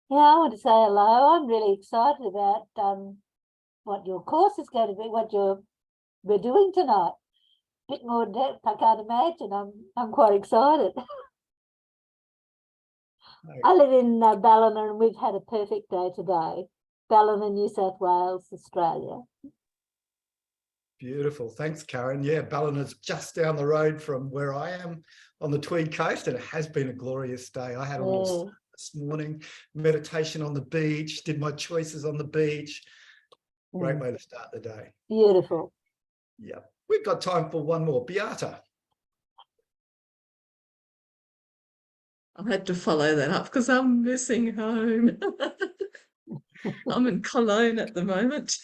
Yeah, I want to say hello. I'm really excited about what your course is going to be, what we're doing tonight. Bit more depth, I can't imagine. I'm quite excited. I live in Ballina, and we've had a perfect day today. Ballina, New South Wales, Australia. Beautiful. Thanks, Karen. Yeah, Ballina's just down the road from where I am on the Tweed Coast, and it has been a glorious day. I had a little this morning, meditation on the beach, did my choices on the beach. Great way to start the day. Beautiful. Yeah. We've got time for one more. Beata. I had to follow that up because I'm missing home. I'm in Cologne at the moment.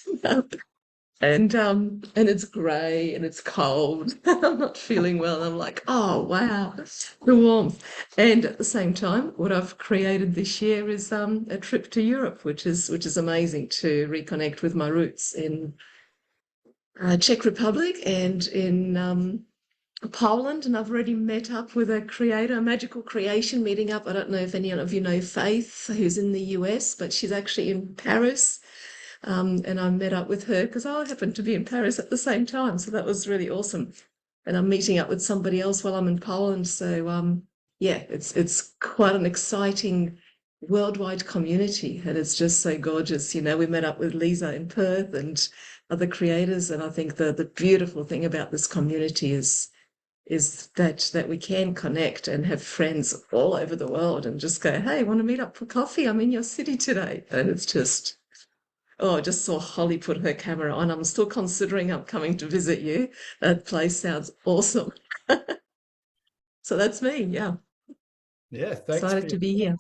And it's grey and it's cold. I'm not feeling well. I'm like, oh wow, the warmth. And at the same time, what I've created this year is a trip to Europe, which is amazing to reconnect with my roots in Czech Republic and in Poland. And I've already met up with a creator, a magical creation meeting up. I don't know if any of you know Faith, who's in the US, but she's actually in Paris. And I met up with her because I happened to be in Paris at the same time. So that was really awesome. And I'm meeting up with somebody else while I'm in Poland. So yeah, it's quite an exciting worldwide community. And it's just so gorgeous. You know, we met up with Lisa in Perth and other creators. And I think the beautiful thing about this community is that we can connect and have friends all over the world and just go, hey, want to meet up for coffee? I'm in your city today. And it's just, oh, I just saw Holly put her camera on. I'm still considering I'm coming to visit you. That place sounds awesome. So that's me. Yeah. Yeah, thanks. Excited to be here.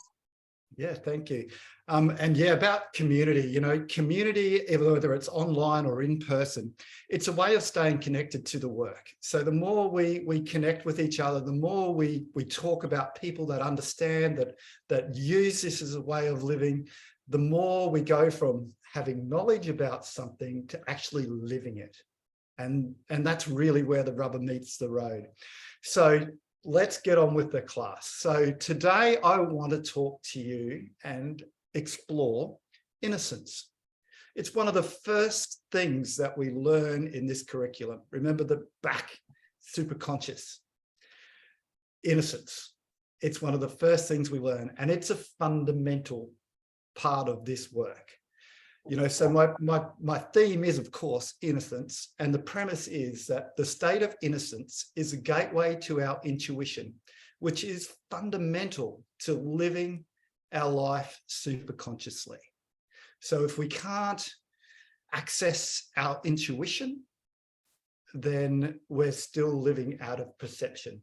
Yeah, thank you. And yeah, about community, you know, community, whether it's online or in person, it's a way of staying connected to the work. So the more we connect with each other, the more we talk about people that understand, that use this as a way of living, the more we go from having knowledge about something to actually living it. And that's really where the rubber meets the road. So let's get on with the class. So today I want to talk to you and explore innocence. It's one of the first things that we learn in this curriculum. Remember the back, super conscious. Innocence. It's one of the first things we learn, and it's a fundamental part of this work. You know, so my theme is, of course, innocence. And the premise is that the state of innocence is a gateway to our intuition, which is fundamental to living our life super consciously. So if we can't access our intuition, then we're still living out of perception.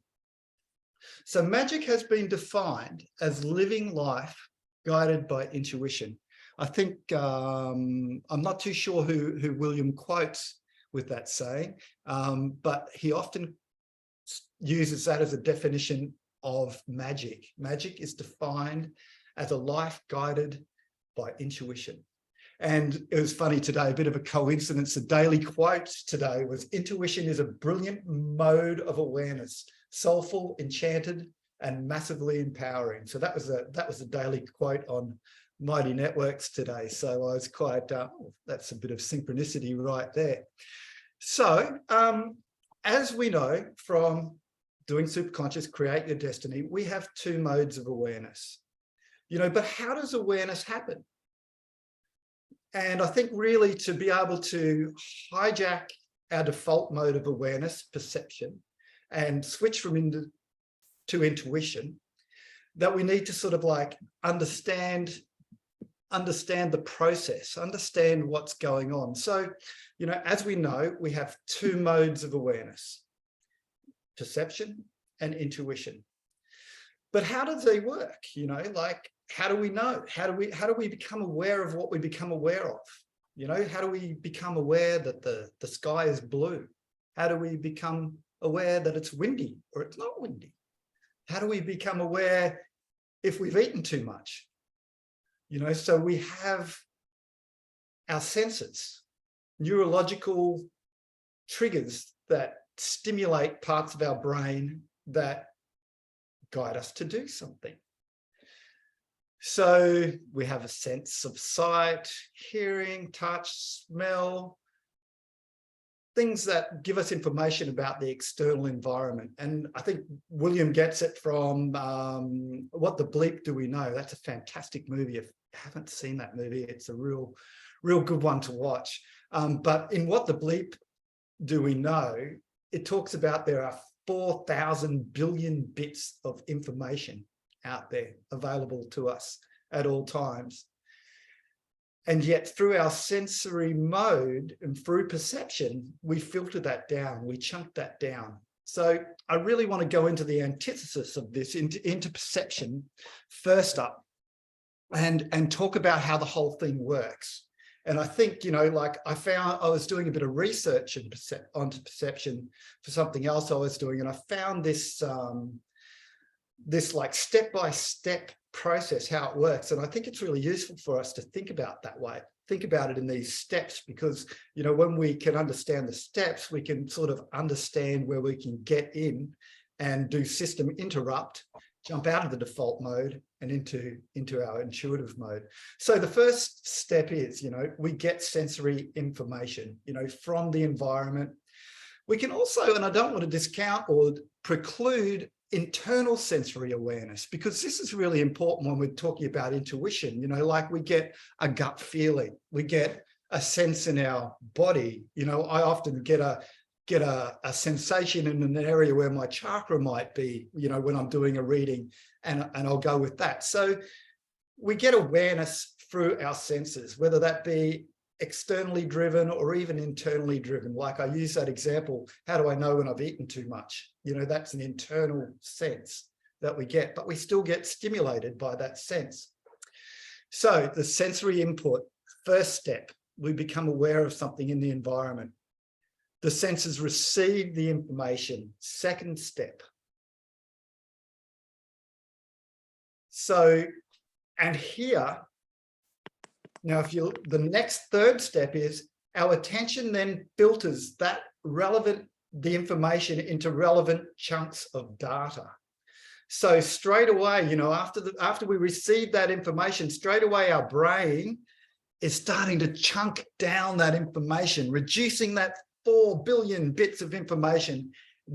So magic has been defined as living life guided by intuition. I think I'm not too sure who William quotes with that saying, but he often uses that as a definition of magic. Magic is defined as a life guided by intuition. And it was funny today, a bit of a coincidence. The daily quote today was, intuition is a brilliant mode of awareness, soulful, enchanted, and massively empowering. So that was a daily quote on Mighty Networks today. So I was quite, that's a bit of synchronicity right there. So as we know from doing Superconscious, Create Your Destiny, we have two modes of awareness. You know, but how does awareness happen? And I think really to be able to hijack our default mode of awareness, perception, and switch from to intuition, that we need to sort of like understand the process, understand what's going on. So, you know, as we know, we have two modes of awareness, perception and intuition. But how does they work? You know, like, how do we know? How do we become aware of what we become aware of? You know, how do we become aware that the sky is blue? How do we become aware that it's windy or it's not windy? How do we become aware if we've eaten too much? You know, so we have our senses, neurological triggers that stimulate parts of our brain that guide us to do something. So we have a sense of sight, hearing, touch, smell, things that give us information about the external environment. And I think William gets it from What the Bleep Do We Know? That's a fantastic movie. If you haven't seen that movie, it's a real good one to watch. But in What the Bleep Do We Know, it talks about there are 4,000 billion bits of information out there available to us at all times. And yet through our sensory mode and through perception, we filter that down, we chunk that down. So I really want to go into the antithesis of this, into perception first up, and talk about how the whole thing works. And I think, you know, like I was doing a bit of research onto perception for something else I was doing, and I found this, this like step-by-step process, how it works. And I think it's really useful for us to think about that way, think about it in these steps, because, you know, when we can understand the steps, we can sort of understand where we can get in and do system interrupt, jump out of the default mode and into our intuitive mode. So the first step is, you know, we get sensory information, you know, from the environment. We can also, and I don't want to discount or preclude internal sensory awareness, because this is really important when we're talking about intuition. You know, like we get a gut feeling, we get a sense in our body. You know, I often get a sensation in an area where my chakra might be, you know, when I'm doing a reading, and I'll go with that. So we get awareness through our senses, whether that be externally driven or even internally driven. Like I use that example, how do I know when I've eaten too much? You know, that's an internal sense that we get, but we still get stimulated by that sense. So the sensory input, first step, we become aware of something in the environment. The senses receive the information, second step. So, and here, now, the next third step is our attention then filters the information into relevant chunks of data. So straight away, you know, after we receive that information, straight away our brain is starting to chunk down that information, reducing that 4 billion bits of information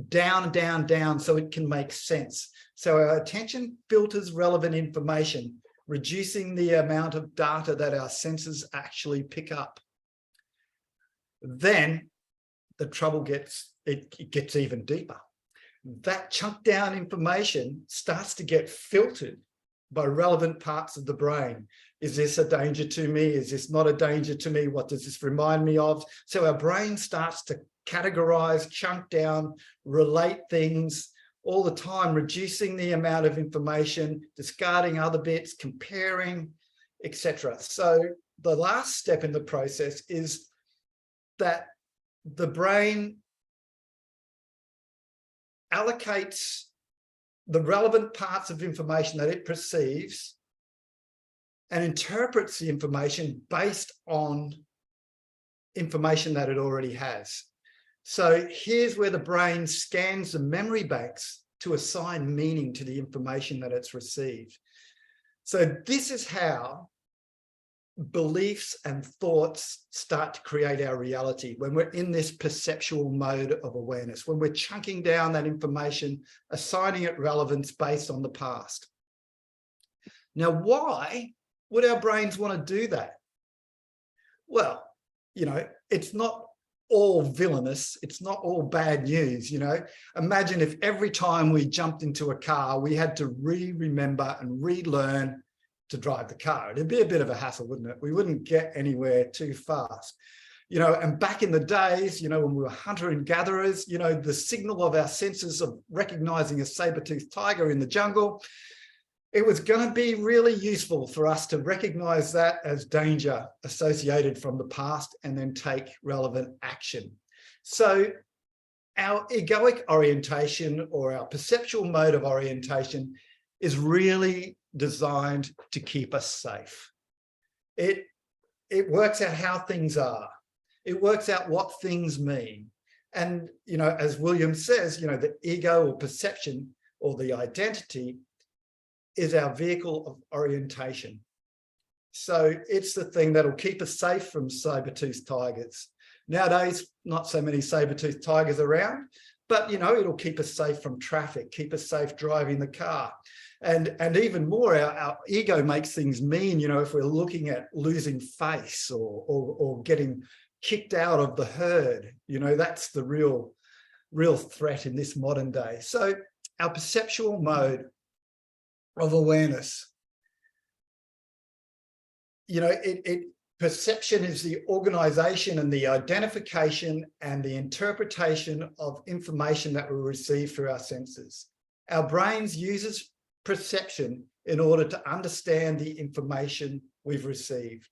down, so it can make sense. So our attention filters relevant information, reducing the amount of data that our senses actually pick up. Then the trouble gets even deeper. That chunked down information starts to get filtered by relevant parts of the brain. Is this a danger to me? Is this not a danger to me? What does this remind me of? So our brain starts to categorize, chunk down, relate things all the time, reducing the amount of information, discarding other bits, comparing, etc. So the last step in the process is that the brain allocates the relevant parts of information that it perceives and interprets the information based on information that it already has. So here's where the brain scans the memory banks to assign meaning to the information that it's received. So this is how beliefs and thoughts start to create our reality, when we're in this perceptual mode of awareness, when we're chunking down that information, assigning it relevance based on the past. Now, why would our brains want to do that? Well, you know, it's not all villainous, it's not all bad news. You know, imagine if every time we jumped into a car, we had to remember and relearn to drive the car. It'd be a bit of a hassle, wouldn't it? We wouldn't get anywhere too fast. You know, and back in the days, you know, when we were hunter and gatherers, you know, the signal of our senses of recognizing a saber-toothed tiger in the jungle, it was going to be really useful for us to recognize that as danger associated from the past and then take relevant action. So our egoic orientation, or our perceptual mode of orientation, is really designed to keep us safe. It works out how things are. It works out what things mean. And, you know, as William says, you know, the ego or perception or the identity is our vehicle of orientation. So it's the thing that'll keep us safe from saber-toothed tigers. Nowadays, not so many saber-toothed tigers around, but, you know, it'll keep us safe from traffic, keep us safe driving the car. And even more, our ego makes things mean, you know, if we're looking at losing face or getting kicked out of the herd, you know, that's the real threat in this modern day. So our perceptual mode of awareness, you know, perception is the organization and the identification and the interpretation of information that we receive through our senses. Our brains uses perception in order to understand the information we've received.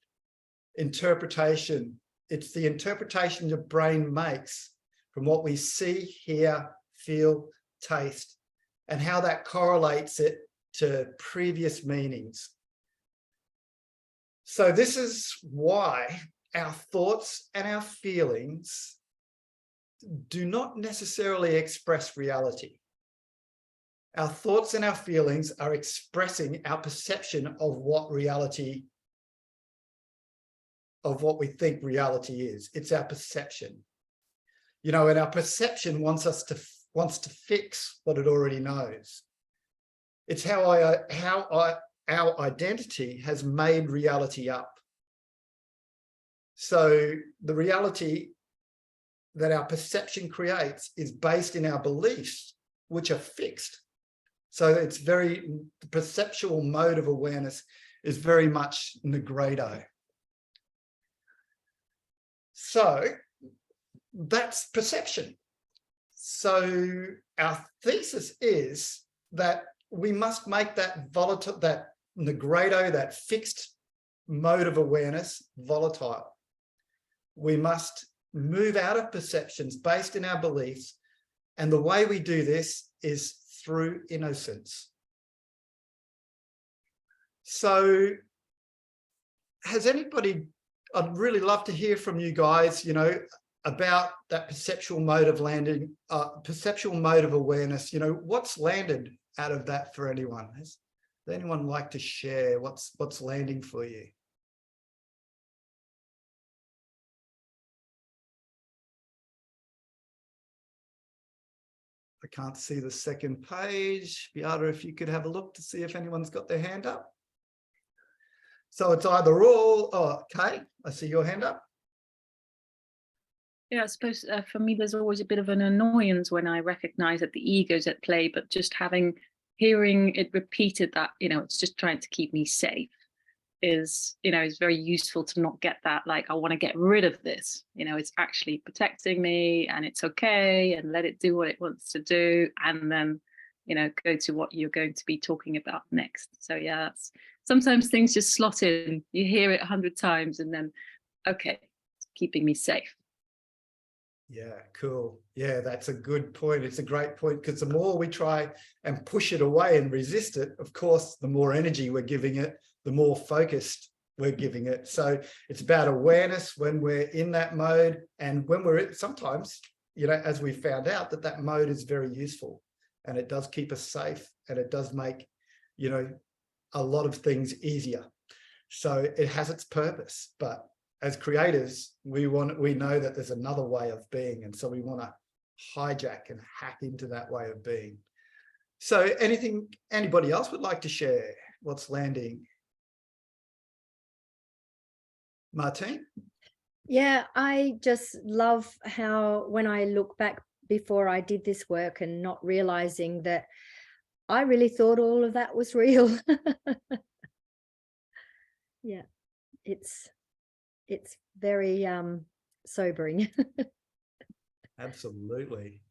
Interpretation, it's the interpretation your brain makes from what we see, hear, feel, taste, and how that correlates it to previous meanings. So this is why our thoughts and our feelings do not necessarily express reality. Our thoughts and our feelings are expressing our perception of what reality, of what we think reality is. It's our perception. You know, and our perception wants to fix what it already knows. It's how our identity has made reality up. So the reality that our perception creates is based in our beliefs, which are fixed. So it's the perceptual mode of awareness is very much negredo. So that's perception. So our thesis is that we must make that volatile, that negredo, that fixed mode of awareness volatile. We must move out of perceptions based in our beliefs. And the way we do this is through innocence. So has anybody, I'd really love to hear from you guys, you know, about that perceptual mode of perceptual mode of awareness. You know, what's landed out of that for anyone? Does anyone like to share what's landing for you? I can't see the second page. Beata, if you could have a look to see if anyone's got their hand up. So it's either all, oh, Kay, I see your hand up. Yeah, I suppose for me, there's always a bit of an annoyance when I recognize that the ego's at play, but just hearing it repeated that, you know, it's just trying to keep me safe is, you know, is very useful to not get that, like, I want to get rid of this, you know, it's actually protecting me and it's okay, and let it do what it wants to do, and then, you know, go to what you're going to be talking about next. So yeah, sometimes things just slot in, you hear it 100 times and then, okay, it's keeping me safe. Yeah, cool. Yeah, that's a good point. It's a great point, because the more we try and push it away and resist it, of course, the more energy we're giving it, the more focused we're giving it. So it's about awareness when we're in that mode, and when we're sometimes, you know, as we found out, that mode is very useful, and it does keep us safe, and it does make, you know, a lot of things easier. So it has its purpose, but as creators, we know that there's another way of being, and so we want to hijack and hack into that way of being. So anybody else would like to share what's landing? Martine? Yeah, I just love how when I look back before I did this work and not realizing that I really thought all of that was real. Yeah, it's very sobering. Absolutely.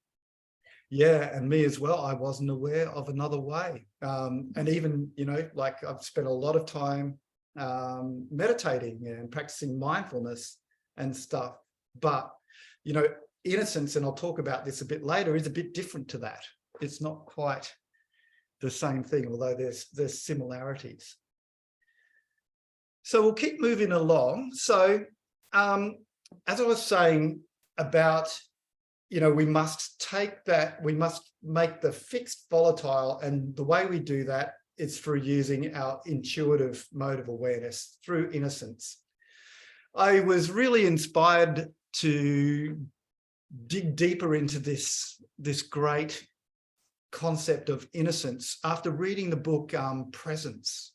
Yeah, and me as well. I wasn't aware of another way. And even, you know, like I've spent a lot of time meditating and practicing mindfulness and stuff. But, you know, innocence, and I'll talk about this a bit later, is a bit different to that. It's not quite the same thing, although there's similarities. So we'll keep moving along. So as I was saying about, you know, we must make the fixed volatile, and the way we do that is through using our intuitive mode of awareness, through innocence. I was really inspired to dig deeper into this great concept of innocence after reading the book Presence.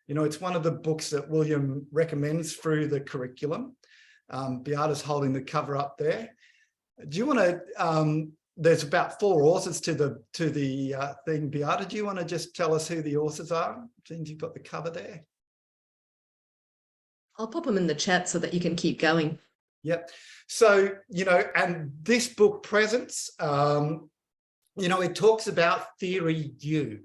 You know, it's one of the books that William recommends through the curriculum. Beata's holding the cover up there. Do you want to, there's about 4 authors to the thing. Beata, do you want to just tell us who the authors are, since you've got the cover there? I'll pop them in the chat so that you can keep going. Yep. So, you know, and this book, Presence, you know, it talks about theory U.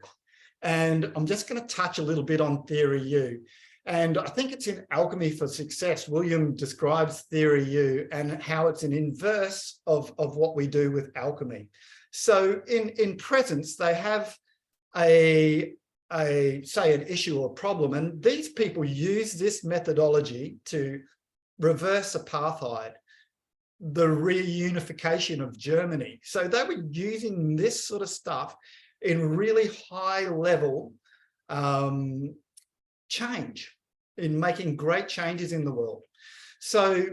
And I'm just going to touch a little bit on theory U. And I think it's in Alchemy for Success. William describes theory U and how it's an inverse of what we do with alchemy. So in Presence, they have say an issue or problem, and these people use this methodology to reverse apartheid, the reunification of Germany. So they were using this sort of stuff in really high level change, in making great changes in the world. So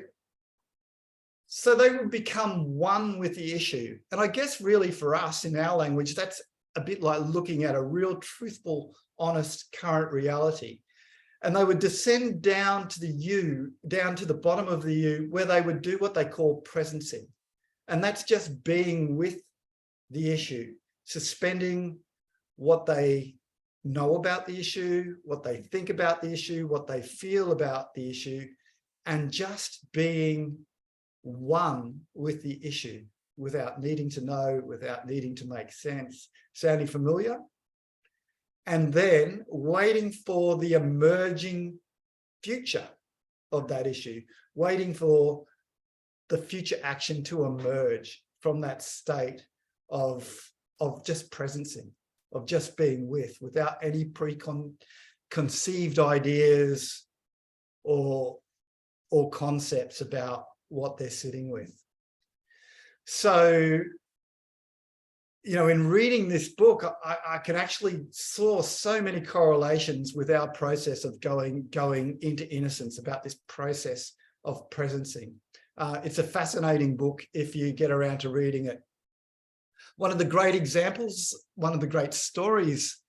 they would become one with the issue. And I guess really for us in our language, that's a bit like looking at a real truthful, honest current reality. And they would descend down to the U, down to the bottom of the U, where they would do what they call presencing. And that's just being with the issue, suspending what they know about the issue, what they think about the issue, what they feel about the issue, and just being one with the issue without needing to know, without needing to make sense. Sounding familiar? And then waiting for the emerging future of that issue, waiting for the future action to emerge from that state of just presencing, of just being without any preconceived ideas or concepts about what they're sitting with. So, you know, in reading this book, I can actually saw so many correlations with our process of going into innocence, about this process of presencing. It's a fascinating book if you get around to reading it. One of the great examples, one of the great stories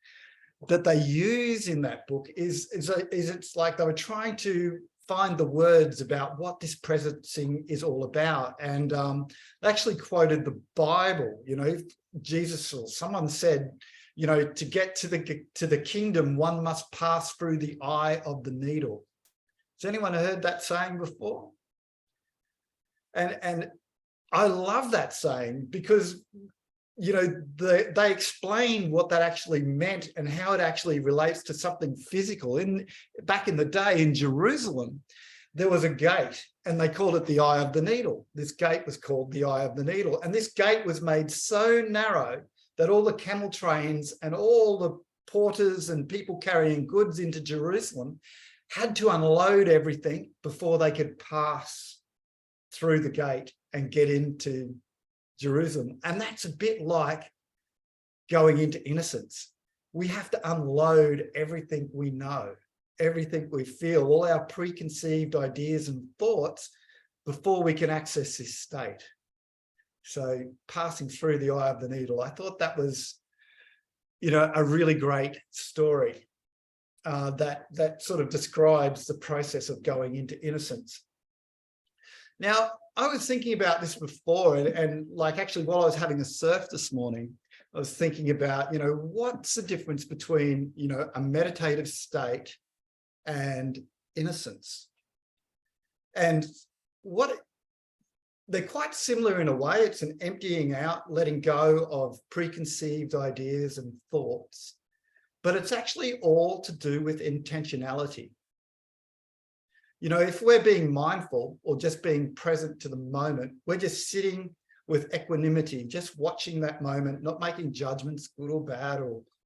that they use in that book is it's like they were trying to find the words about what this presencing is all about. And they actually quoted the Bible. You know, Jesus or someone said, you know, to get to the kingdom, one must pass through the eye of the needle. Has anyone heard that saying before? And I love that saying because, you know, they explain what that actually meant and how it actually relates to something physical. Back in the day in Jerusalem, there was a gate and they called it the Eye of the Needle. This gate was called the Eye of the Needle. And this gate was made so narrow that all the camel trains and all the porters and people carrying goods into Jerusalem had to unload everything before they could pass through the gate and get into Jerusalem. And that's a bit like going into innocence. We have to unload everything we know, everything we feel, all our preconceived ideas and thoughts before we can access this state. So passing through the eye of the needle, I thought that was, you know, a really great story that sort of describes the process of going into innocence. Now, I was thinking about this before, and like actually while I was having a surf this morning, I was thinking about, you know, what's the difference between, you know, a meditative state and innocence? And they're quite similar in a way. It's an emptying out, letting go of preconceived ideas and thoughts, but it's actually all to do with intentionality. You know, if we're being mindful or just being present to the moment, we're just sitting with equanimity, just watching that moment, not making judgments, good or bad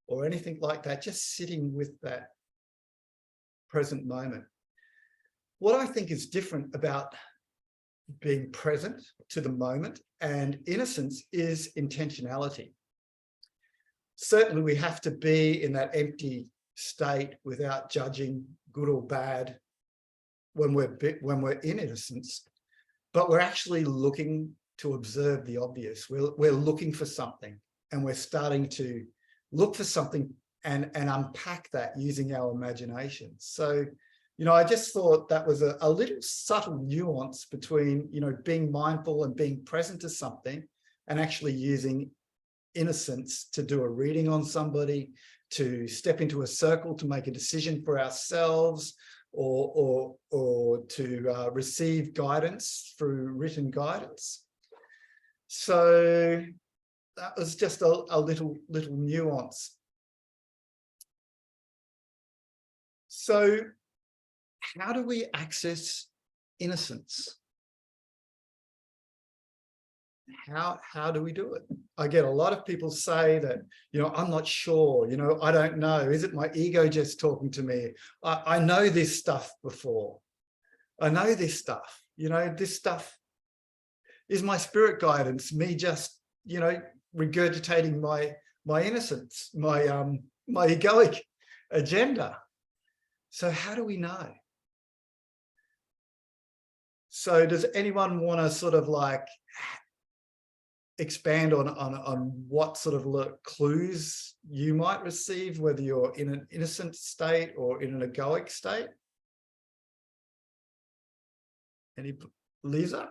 or anything like that, just sitting with that present moment. What I think is different about being present to the moment and innocence is intentionality. certainly we have to be in that empty state without judging good or bad when we're in innocence, but we're actually looking to observe the obvious. We're looking for something, and we're starting to look for something and unpack that using our imagination. So, you know, I just thought that was a little subtle nuance between, you know, being mindful and being present to something and actually using innocence to do a reading on somebody, to step into a circle to make a decision for ourselves, or to receive guidance through written guidance. So that was just a little nuance. So how do we access innocence? How do we do it? I get a lot of people say that, you know, I'm not sure, you know, I don't know. Is it my ego just talking to me? I know this stuff before. I know this stuff, you know, this stuff is my spirit guidance, me just, you know, regurgitating my innocence, my egoic agenda. So how do we know? So does anyone want to sort of like expand on what sort of clues you might receive, whether you're in an innocent state or in an egoic state? Lisa?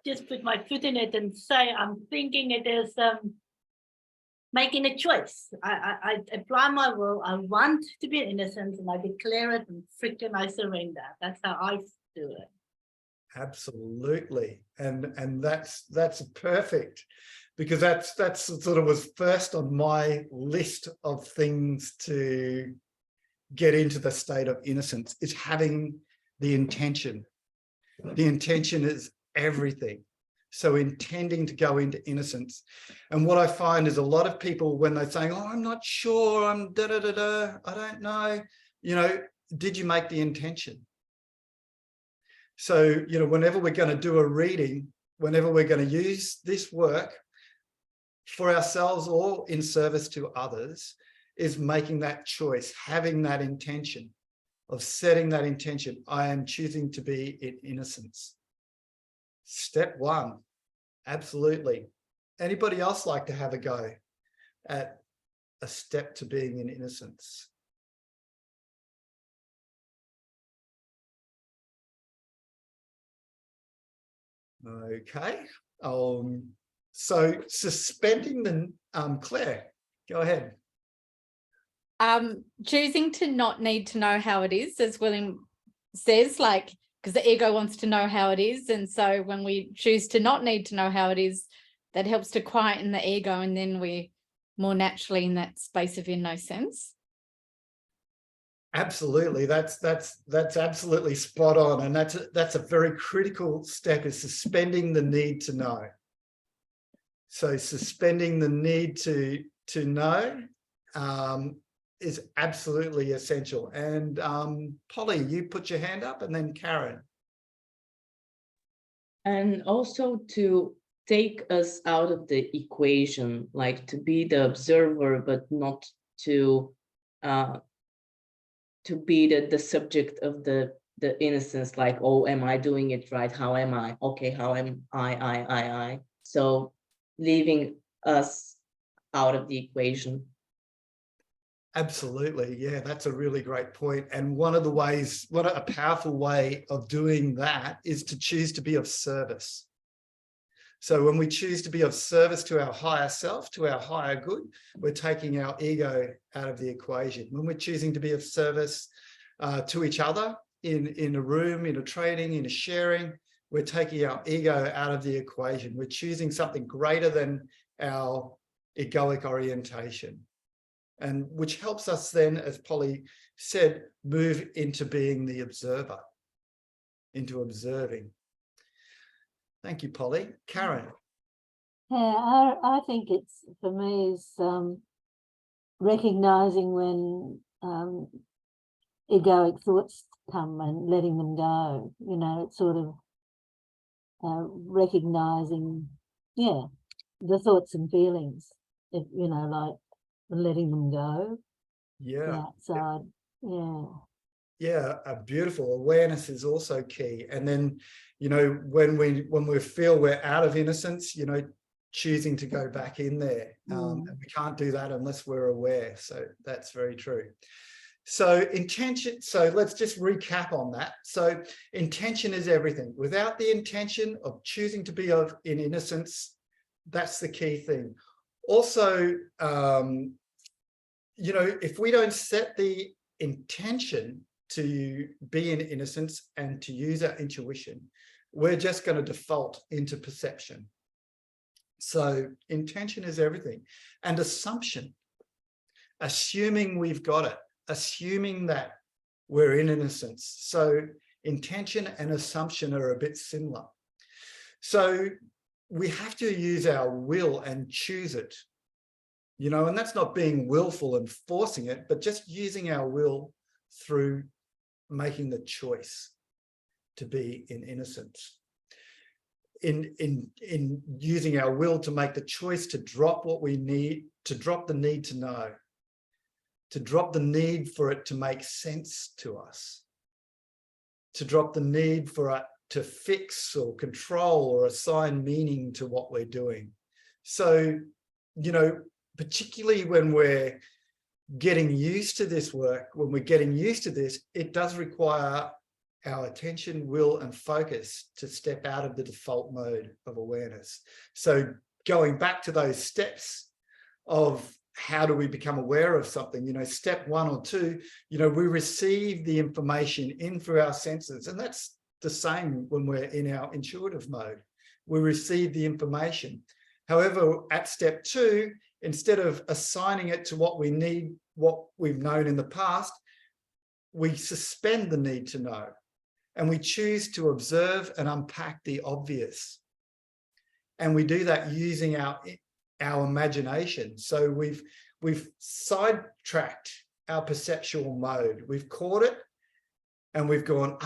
Just put my foot in it and say, I'm thinking it is making a choice. I apply my will. I want to be innocent, and I declare it, and freaking I surrender. That's how I do it. Absolutely, and that's perfect, because that's sort of was first on my list of things to get into the state of innocence, is having the intention. The intention is everything. So intending to go into innocence. And what I find is a lot of people, when they're saying, oh, I'm not sure, I'm da-da-da-da, I don't know, you know, did you make the intention? So, you know, whenever we're going to do a reading, whenever we're going to use this work for ourselves or in service to others, is making that choice, having that intention, of setting that intention. I am choosing to be in innocence. Step one, absolutely. Anybody else like to have a go at a step to being in innocence? Okay. So suspending the, Claire, go ahead. Choosing to not need to know how it is, as William says, like, because the ego wants to know how it is. And so when we choose to not need to know how it is, that helps to quieten the ego, and then we're more naturally in that space of in no sense. Absolutely, that's absolutely spot on, and that's a very critical step, is suspending the need to know. So suspending the need to know is absolutely essential. And Polly, you put your hand up, and then Karen. And also to take us out of the equation, like to be the observer, but not to be the subject of the innocence, like, oh, am I doing it right? How am I? Okay, how am I? So leaving us out of the equation. Absolutely, yeah, that's a really great point. And one of the ways, a powerful way of doing that is to choose to be of service. So when we choose to be of service to our higher self, to our higher good, we're taking our ego out of the equation. When we're choosing to be of service to each other in a room, in a training, in a sharing, we're taking our ego out of the equation. We're choosing something greater than our egoic orientation, and which helps us then, as Polly said, move into being the observer, into observing. Thank you, Polly. Karen. Yeah, I think it's, for me, is recognizing when egoic thoughts come and letting them go. You know, it's sort of recognizing, yeah, the thoughts and feelings, if, you know, like letting them go. Yeah. The outside. Yeah. Yeah, beautiful. Awareness is also key. And then, you know, when we feel we're out of innocence, you know, choosing to go back in there. And we can't do that unless we're aware. So that's very true. So intention, so let's just recap on that. So intention is everything. Without the intention of choosing to be in innocence, that's the key thing. Also, you know, if we don't set the intention to be in innocence and to use our intuition, we're just going to default into perception. So intention is everything. And assumption, assuming we've got it, assuming that we're in innocence. So intention and assumption are a bit similar. So we have to use our will and choose it, you know, and that's not being willful and forcing it, but just using our will through making the choice to be in innocence. In using our will to make the choice to drop what we need, to drop the need to know, to drop the need for it to make sense to us, to drop the need for it to fix or control or assign meaning to what we're doing. So, you know, particularly when we're getting used to this work, when we're getting used to this, it does require our attention, will, and focus to step out of the default mode of awareness. So going back to those steps of how do we become aware of something, you know, step 1 or 2, you know, we receive the information in through our senses. And that's the same when we're in our intuitive mode. We receive the information. However, at step 2, instead of assigning it to what we need, what we've known in the past, we suspend the need to know. And we choose to observe and unpack the obvious. And we do that using our imagination. So we've sidetracked our perceptual mode. We've caught it and we've gone,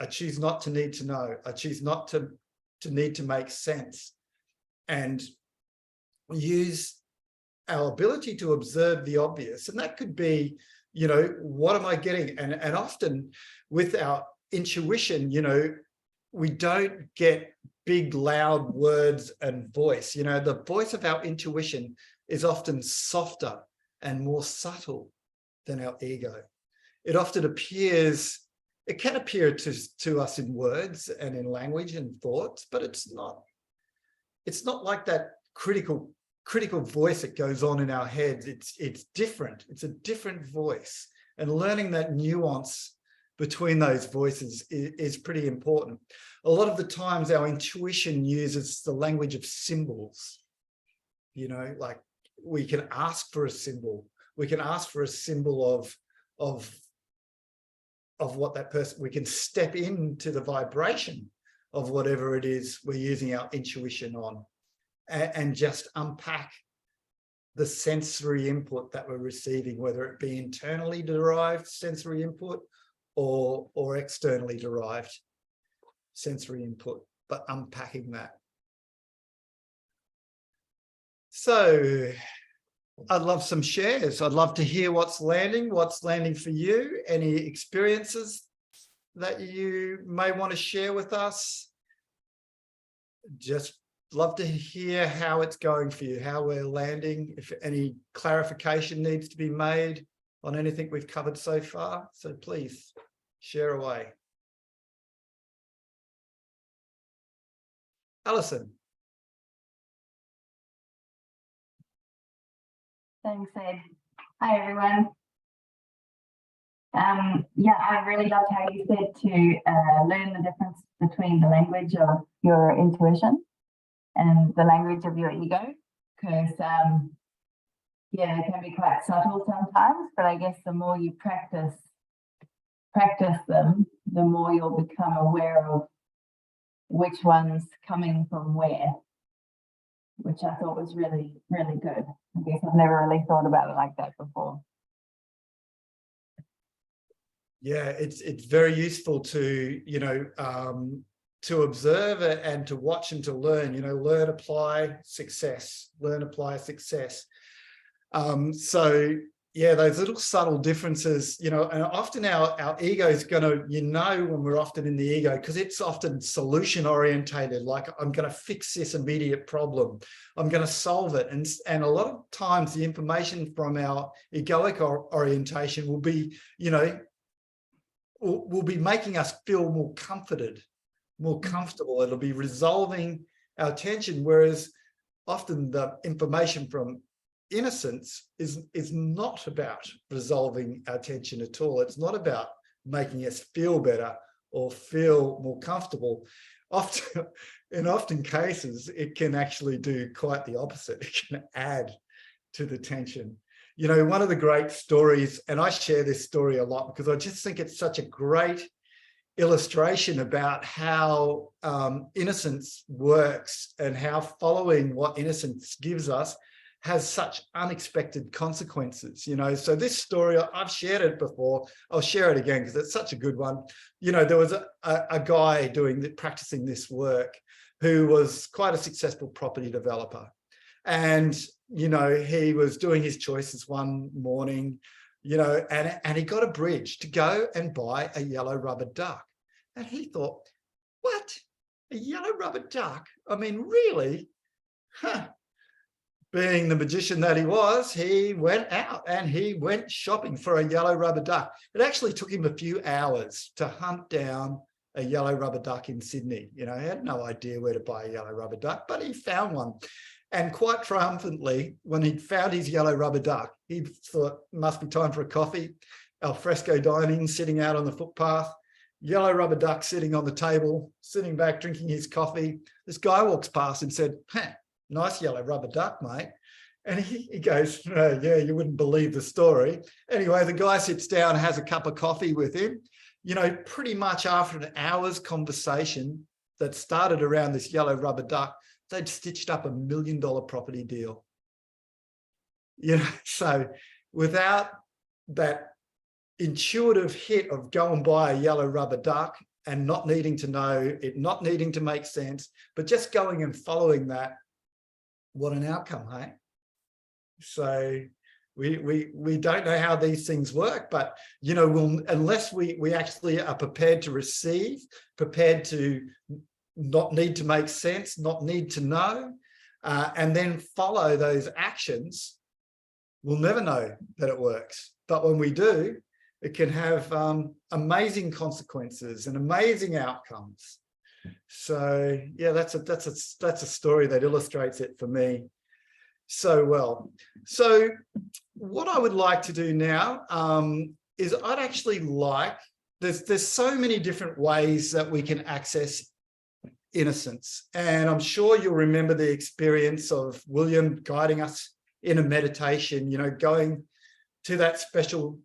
I choose not to need to know. I choose not to need to make sense. And use our ability to observe the obvious. And that could be, you know, what am I getting? And often with our intuition, you know, we don't get big, loud words and voice. You know, the voice of our intuition is often softer and more subtle than our ego. It often appears, it can appear to us in words and in language and thoughts, but it's not like that critical voice that goes on in our heads. It's different. It's a different voice. And learning that nuance between those voices is pretty important. A lot of the times our intuition uses the language of symbols. You know, like we can ask for a symbol. We can ask for a symbol of what that person, we can step into the vibration of whatever it is we're using our intuition on. And just unpack the sensory input that we're receiving, whether it be internally derived sensory input or externally derived sensory input, but unpacking that. So I'd love some shares. I'd love to hear what's landing for you, any experiences that you may want to share with us. Just love to hear how it's going for you, how we're landing, if any clarification needs to be made on anything we've covered so far. So please share away. Alison. Thanks, Ed. Hi, everyone. Yeah, I really loved how you said to learn the difference between the language of your intuition and the language of your ego, because yeah, it can be quite subtle sometimes, but I guess the more you practice them, the more you'll become aware of which one's coming from where, which I thought was really, really good. I guess I've never really thought about it like that before. Yeah, it's very useful to, you know, to observe it and to watch and to learn, learn, apply, success, learn, apply, success. So yeah, those little subtle differences, and often our ego is going to, when we're often in the ego, because it's often solution orientated, like I'm going to fix this immediate problem. I'm going to solve it. And a lot of times the information from our egoic orientation will be, will be making us feel more comforted, more comfortable. It'll be resolving our tension. Whereas often the information from innocence is not about resolving our tension at all. It's not about making us feel better or feel more comfortable. In cases, it can actually do quite the opposite. It can add to the tension. One of the great stories, and I share this story a lot because I just think it's such a great illustration about how innocence works and how following what innocence gives us has such unexpected consequences. So this story, I've shared it before. I'll share it again because it's such a good one. There was a guy practicing this work who was quite a successful property developer. And, he was doing his choices one morning, and he got a bridge to go and buy a yellow rubber duck. And he thought, what? A yellow rubber duck? I mean, really? Huh. Being the magician that he was, he went out and he went shopping for a yellow rubber duck. It actually took him a few hours to hunt down a yellow rubber duck in Sydney. He had no idea where to buy a yellow rubber duck, but he found one. And quite triumphantly, when he found his yellow rubber duck, he thought, must be time for a coffee. Al fresco dining, sitting out on the footpath, yellow rubber duck sitting on the table, sitting back, drinking his coffee. This guy walks past and said, nice yellow rubber duck, mate. And he goes, oh, yeah, you wouldn't believe the story. Anyway, the guy sits down, has a cup of coffee with him. Pretty much after an hour's conversation that started around this yellow rubber duck, they'd stitched up $1 million property deal. So without that intuitive hit of go and buy a yellow rubber duck and not needing to know it, not needing to make sense, but just going and following that, what an outcome, hey? So we don't know how these things work, but unless we actually are prepared to receive, prepared to not need to make sense, not need to know, and then follow those actions, we'll never know that it works. But when we do, it can have amazing consequences and amazing outcomes. So yeah, that's a story that illustrates it for me so well. So what I would like to do now is I'd actually like, there's so many different ways that we can access innocence. And I'm sure you'll remember the experience of William guiding us in a meditation, going to that special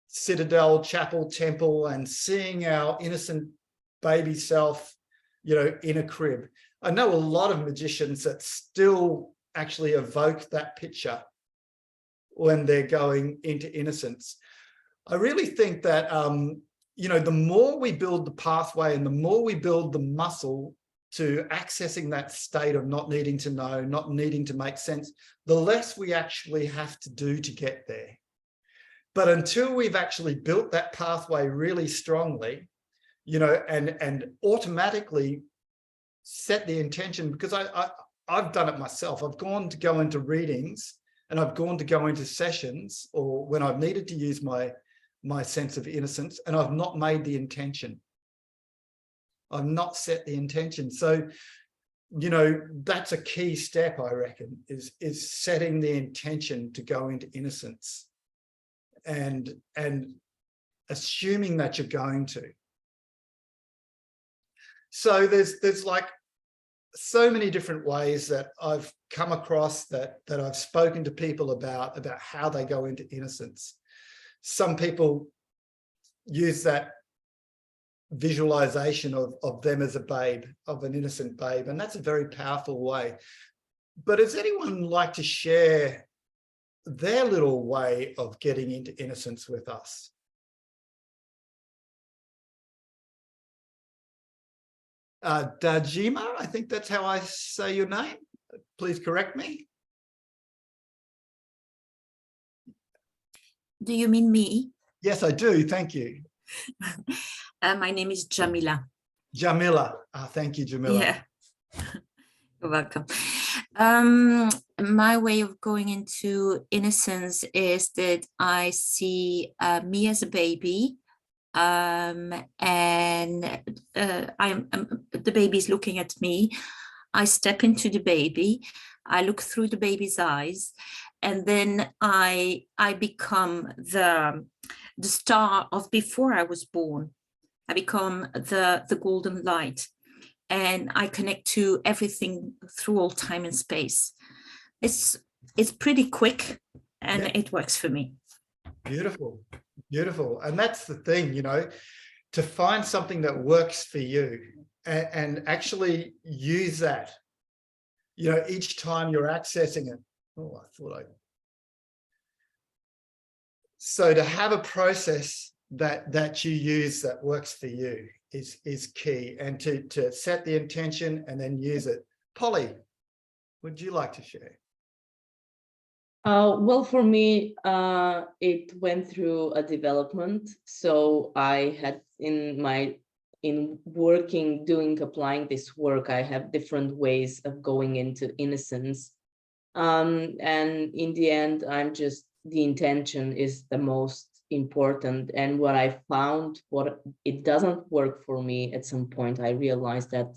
citadel, chapel, temple, and seeing our innocent baby self, in a crib. I know a lot of magicians that still actually evoke that picture when they're going into innocence. I really think that, the more we build the pathway and the more we build the muscle to accessing that state of not needing to know, not needing to make sense, the less we actually have to do to get there. But until we've actually built that pathway really strongly, and automatically set the intention, because I've done it myself. I've gone to go into readings and I've gone to go into sessions, or when I've needed to use my sense of innocence, and I've not made the intention. I've not set the intention. So, that's a key step, I reckon, is setting the intention to go into innocence and assuming that you're going to. So there's like so many different ways that I've come across that I've spoken to people about how they go into innocence. Some people use that visualization of them as a babe, of an innocent babe, and that's a very powerful way. But does anyone like to share their little way of getting into innocence with us? Dajima, I think that's how I say your name. Please correct me. Do you mean me? Yes, I do. Thank you. My name is Jamila. Jamila. Thank you, Jamila. Yeah. You're welcome. My way of going into innocence is that I see me as a baby, and the baby's looking at me. I step into the baby. I look through the baby's eyes, and then I become the star of before I was born. I become the golden light. And I connect to everything through all time and space. It's pretty quick, and it works for me. Beautiful, beautiful. And that's the thing, to find something that works for you and actually use that, each time you're accessing it. Oh, I thought So to have a process that you use that works for you is key, and to set the intention and then use it. Polly, would you like to share? Well, for me, it went through a development. So I had applying this work, I have different ways of going into innocence. And in the end, the intention is the most important. And what I found, it doesn't work for me at some point. I realized that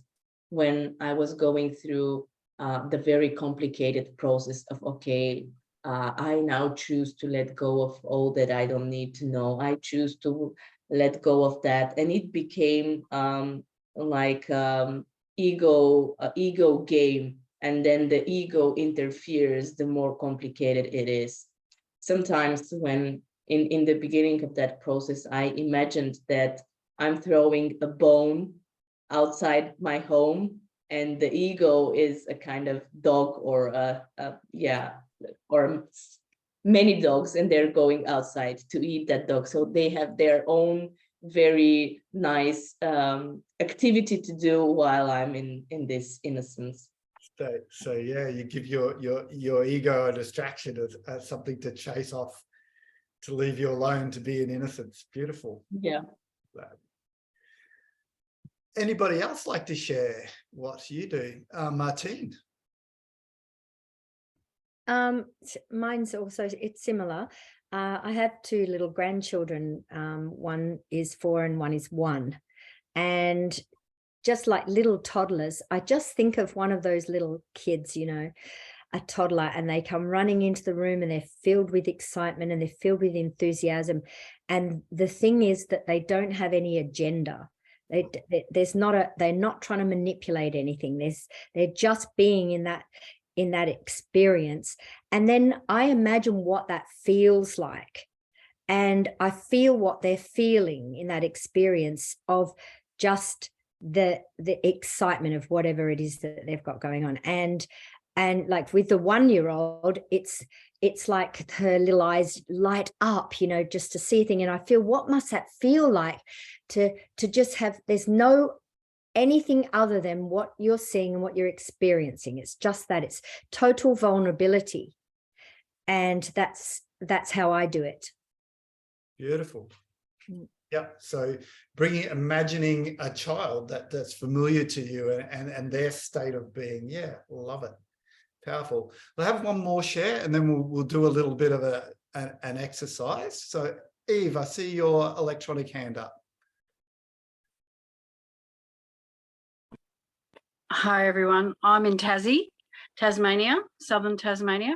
when I was going through the very complicated process of, okay, I now choose to let go of all that I don't need to know. I choose to let go of that. And it became like ego game. And then the ego interferes, the more complicated it is. Sometimes when in the beginning of that process, I imagined that I'm throwing a bone outside my home, and the ego is a kind of dog or or many dogs, and they're going outside to eat that dog. So they have their own very nice activity to do while I'm in this innocence. So yeah, you give your ego a distraction as something to chase off, to leave you alone, to be in innocence. Beautiful. Yeah. Anybody else like to share what you do? Martine. Mine's also, it's similar. I have two little grandchildren. One is 4 and one is 1. And just like little toddlers, I just think of one of those little kids, a toddler, and they come running into the room and they're filled with excitement and they're filled with enthusiasm. And the thing is that they don't have any agenda. They're not trying to manipulate anything. They're just being in that experience. And then I imagine what that feels like. And I feel what they're feeling in that experience of just the excitement of whatever it is that they've got going on. And like with the 1-year-old, it's like her little eyes light up, just to see a thing. And I feel, what must that feel like to just have, there's no anything other than what you're seeing and what you're experiencing. It's just that, it's total vulnerability. And that's how I do it. Beautiful. Yeah. So imagining a child that's familiar to you and their state of being. Yeah, love it. Powerful. We'll have one more share, and then we'll do a little bit of an exercise. So Eve, I see your electronic hand up. Hi, everyone. I'm in Tasmania, southern Tasmania.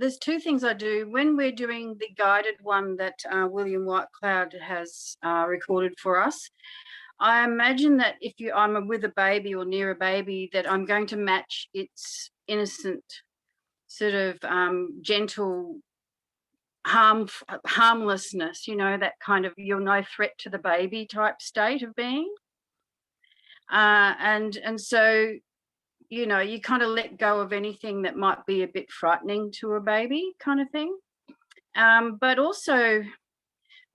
There's two things I do. When we're doing the guided one that William Whitecloud has recorded for us, I imagine that if I'm with a baby or near a baby, that I'm going to match its innocent, sort of gentle harmlessness, that kind of, you're no threat to the baby type state of being. And so, you kind of let go of anything that might be a bit frightening to a baby kind of thing. But also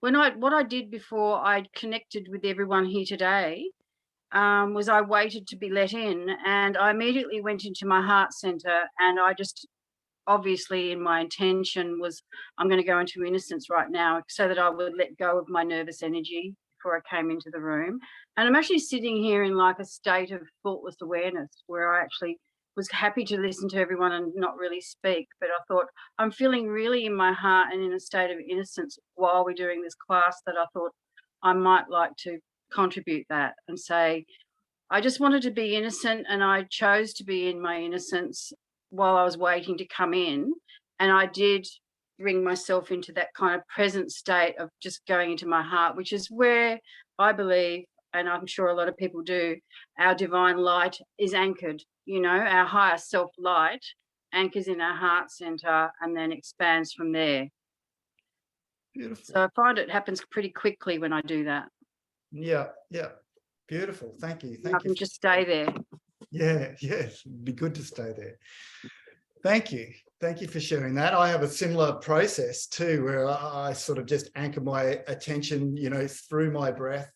what I did before I connected with everyone here today, was I waited to be let in, and I immediately went into my heart center, and I just obviously in my intention was I'm going to go into innocence right now so that I would let go of my nervous energy before I came into the room. And I'm actually sitting here in like a state of thoughtless awareness where I actually was happy to listen to everyone and not really speak. But I thought I'm feeling really in my heart and in a state of innocence while we're doing this class that I thought I might like to contribute that and say, I just wanted to be innocent, and I chose to be in my innocence while I was waiting to come in. And I did bring myself into that kind of present state of just going into my heart, which is where I believe, and I'm sure a lot of people do, our divine light is anchored. You know, our higher self light anchors in our heart center and then expands from there. Beautiful. So I find it happens pretty quickly when I do that. Yeah, yeah. Beautiful. Thank you. I Thank can you. just stay there. Yeah, yes. It'd be good to stay there. Thank you. Thank you for sharing that. I have a similar process too, where I sort of just anchor my attention, you know, through my breath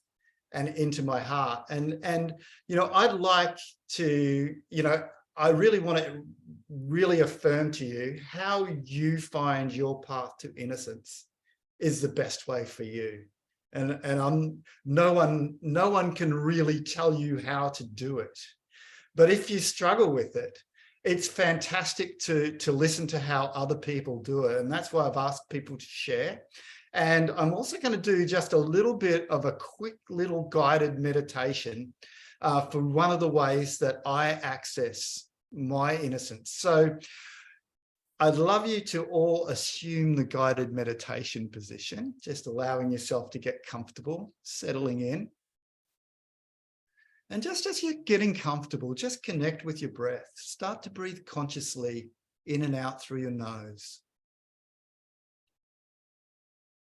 and into my heart. And you know, I'd like to, you know, I really want to really affirm to you how you find your path to innocence is the best way for you. And I'm no one can really tell you how to do it. But if you struggle with it, it's fantastic to listen to how other people do it. And that's why I've asked people to share. And I'm also going to do just a little bit of a quick little guided meditation for one of the ways that I access my innocence. So I'd love you to all assume the guided meditation position, just allowing yourself to get comfortable, settling in. And just as you're getting comfortable, just connect with your breath. Start to breathe consciously in and out through your nose.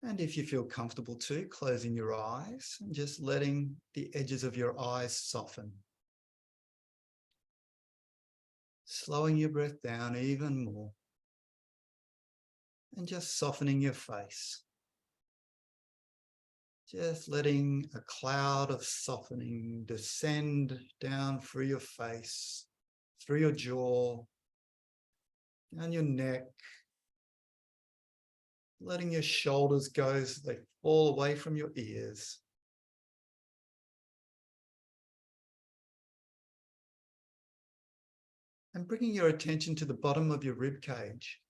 And if you feel comfortable too, closing your eyes and just letting the edges of your eyes soften. Slowing your breath down even more. And just softening your face. Just letting a cloud of softening descend down through your face, through your jaw, down your neck, letting your shoulders go so they fall away from your ears. And bringing your attention to the bottom of your rib cage.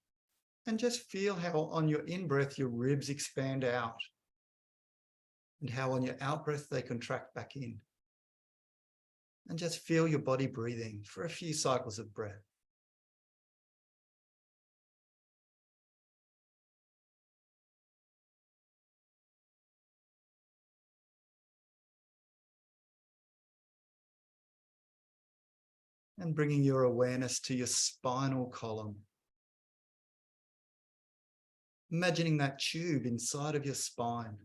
And just feel how on your in-breath your ribs expand out. And how on your out-breath they contract back in. And just feel your body breathing for a few cycles of breath. And bringing your awareness to your spinal column. Imagining that tube inside of your spine.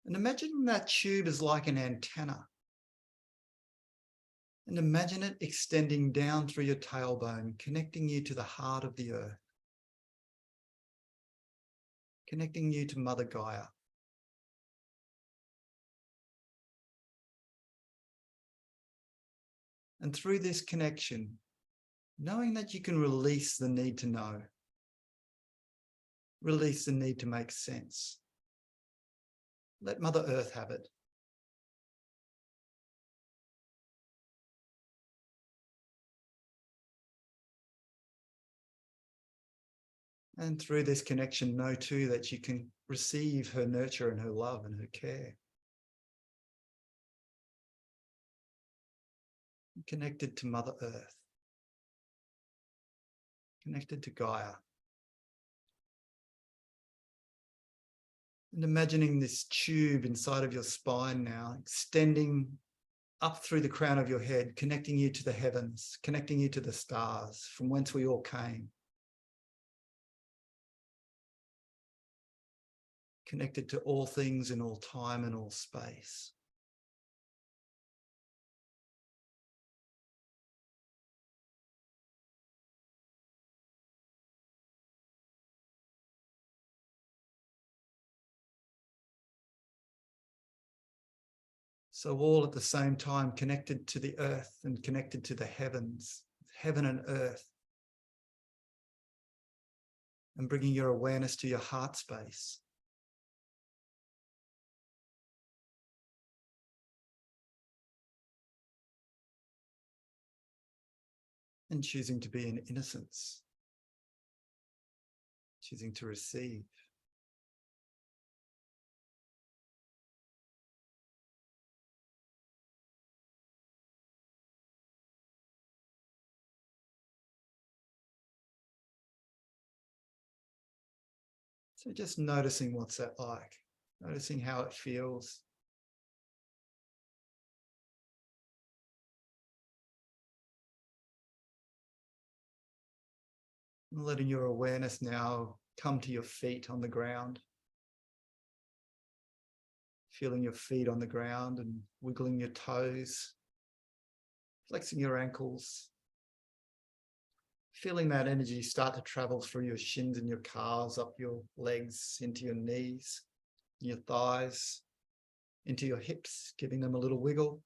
And imagine that tube is like an antenna. And imagine it extending down through your tailbone, connecting you to the heart of the earth. Connecting you to Mother Gaia. And through this connection, knowing that you can release the need to know. Release the need to make sense. Let Mother Earth have it. And through this connection, know too that you can receive her nurture and her love and her care. Connected to Mother Earth. Connected to Gaia. And imagining this tube inside of your spine now, extending up through the crown of your head, connecting you to the heavens, connecting you to the stars, from whence we all came. Connected to all things in all time and all space. So all at the same time connected to the earth and connected to the heavens, heaven and earth. And bringing your awareness to your heart space. And choosing to be in innocence. Choosing to receive. So just noticing what's that like, noticing how it feels. And letting your awareness now come to your feet on the ground. Feeling your feet on the ground and wiggling your toes, flexing your ankles. Feeling that energy start to travel through your shins and your calves, up your legs, into your knees, your thighs, into your hips, giving them a little wiggle.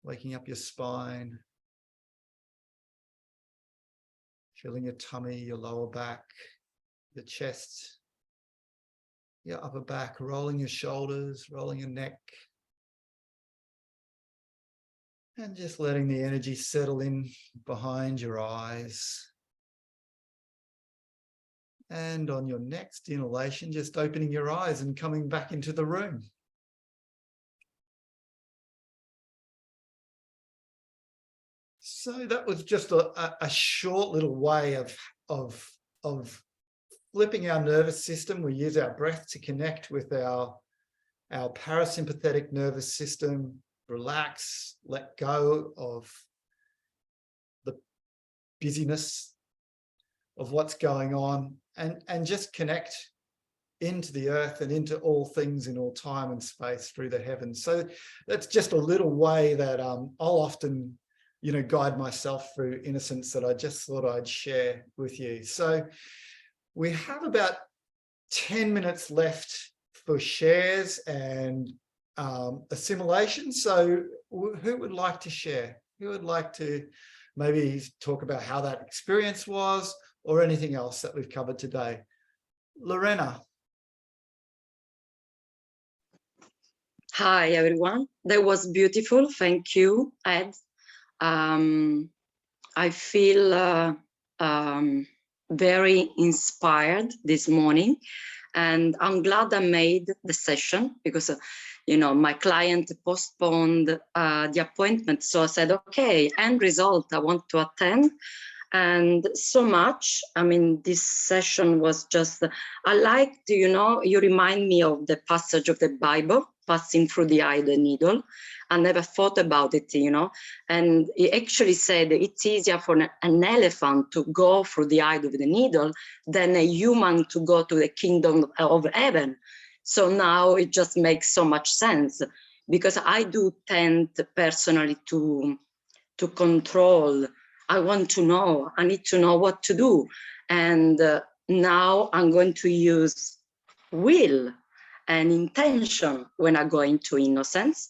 Waking up your spine. Feeling your tummy, your lower back, your chest, your upper back, rolling your shoulders, rolling your neck. And just letting the energy settle in behind your eyes. And on your next inhalation, just opening your eyes and coming back into the room. So that was just a short little way of flipping our nervous system. We use our breath to connect with our parasympathetic nervous system, relax, let go of the busyness of what's going on, and just connect into the earth and into all things in all time and space through the heavens. So that's just a little way that I'll often, guide myself through innocence that I just thought I'd share with you. So we have about 10 minutes left for shares and assimilation. So who would like to share? Who would like to maybe talk about how that experience was or anything else that we've covered today? Lorena. Hi, everyone. That was beautiful. Thank you, Ed. I feel very inspired this morning, and I'm glad I made the session because, my client postponed the appointment. So I said, okay, end result, I want to attend. And so much, this session was just, I liked, you remind me of the passage of the Bible, passing through the eye of the needle. I never thought about it, and he actually said it's easier for an elephant to go through the eye of the needle than a human to go to the kingdom of heaven. So now it just makes so much sense, because I do tend personally to control. I want to know, I need to know what to do. And now I'm going to use will and intention when I go into innocence.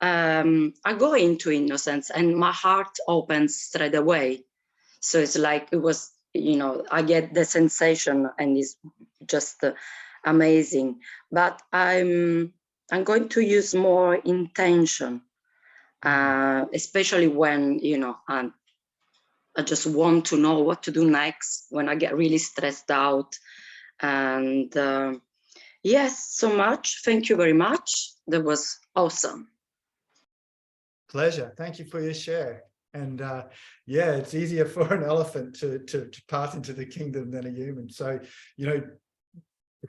I go into innocence and my heart opens straight away. So it's like it was, I get the sensation and it's just amazing. But I'm going to use more intention, especially when, I just want to know what to do next when I get really stressed out. And yes, so much. Thank you very much. That was awesome. Pleasure. Thank you for your share. And yeah, it's easier for an elephant to pass into the kingdom than a human. So,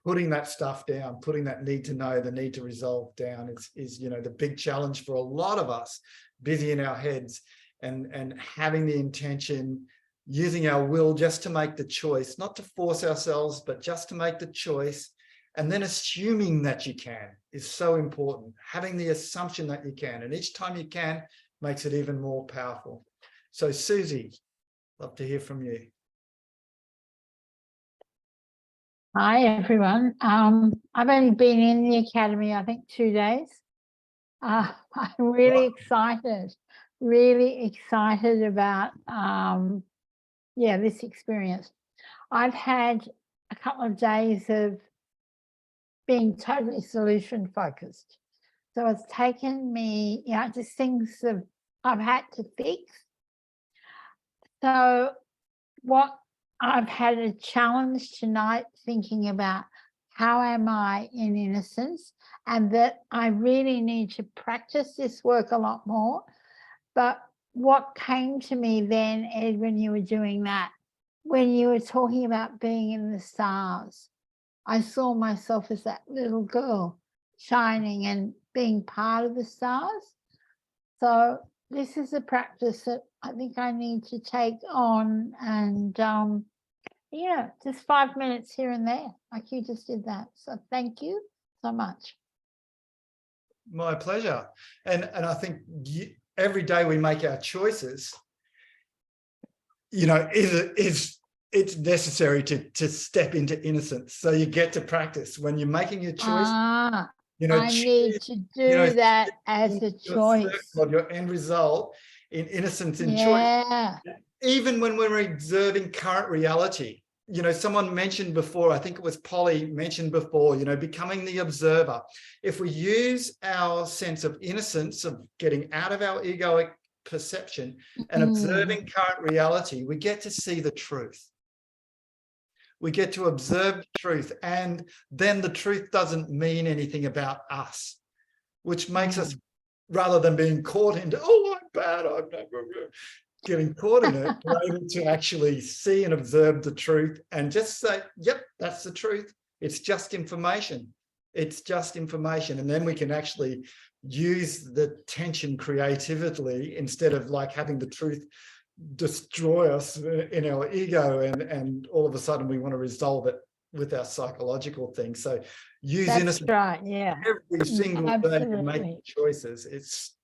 putting that stuff down, putting that need to know, the need to resolve down is the big challenge for a lot of us, busy in our heads, and having the intention, using our will just to make the choice, not to force ourselves, but just to make the choice. And then assuming that you can is so important. Having the assumption that you can, and each time you can makes it even more powerful. So Susie, love to hear from you. Hi, everyone. I've only been in the academy, I think, 2 days. I'm really really excited about this experience. I've had a couple of days of being totally solution focused. So it's taken me, just things that I've had to fix. So what I've had a challenge tonight thinking about how am I in innocence, and that I really need to practice this work a lot more. But what came to me then, Ed, when you were doing that, when you were talking about being in the stars, I saw myself as that little girl shining and being part of the stars. So this is a practice that I think I need to take on, and just 5 minutes here and there, like you just did that. So thank you so much. My pleasure. And I think every day we make our choices, it's necessary to step into innocence. So you get to practice when you're making your choice. I need to do that as a choice. Your end result in innocence and choice. Even when we're observing current reality, someone mentioned before, I think it was Polly mentioned before, becoming the observer. If we use our sense of innocence, of getting out of our egoic perception and observing current reality, we get to see the truth. We get to observe the truth, and then the truth doesn't mean anything about us, which makes us, rather than being caught into, oh, I'm bad, I'm never getting caught in it, we're able to actually see and observe the truth and just say, yep, that's the truth. It's just information. It's just information. And then we can actually use the tension creatively, instead of like having the truth destroy us in our ego, and all of a sudden we want to resolve it with our psychological thing. So use innocence every single day to make choices. It's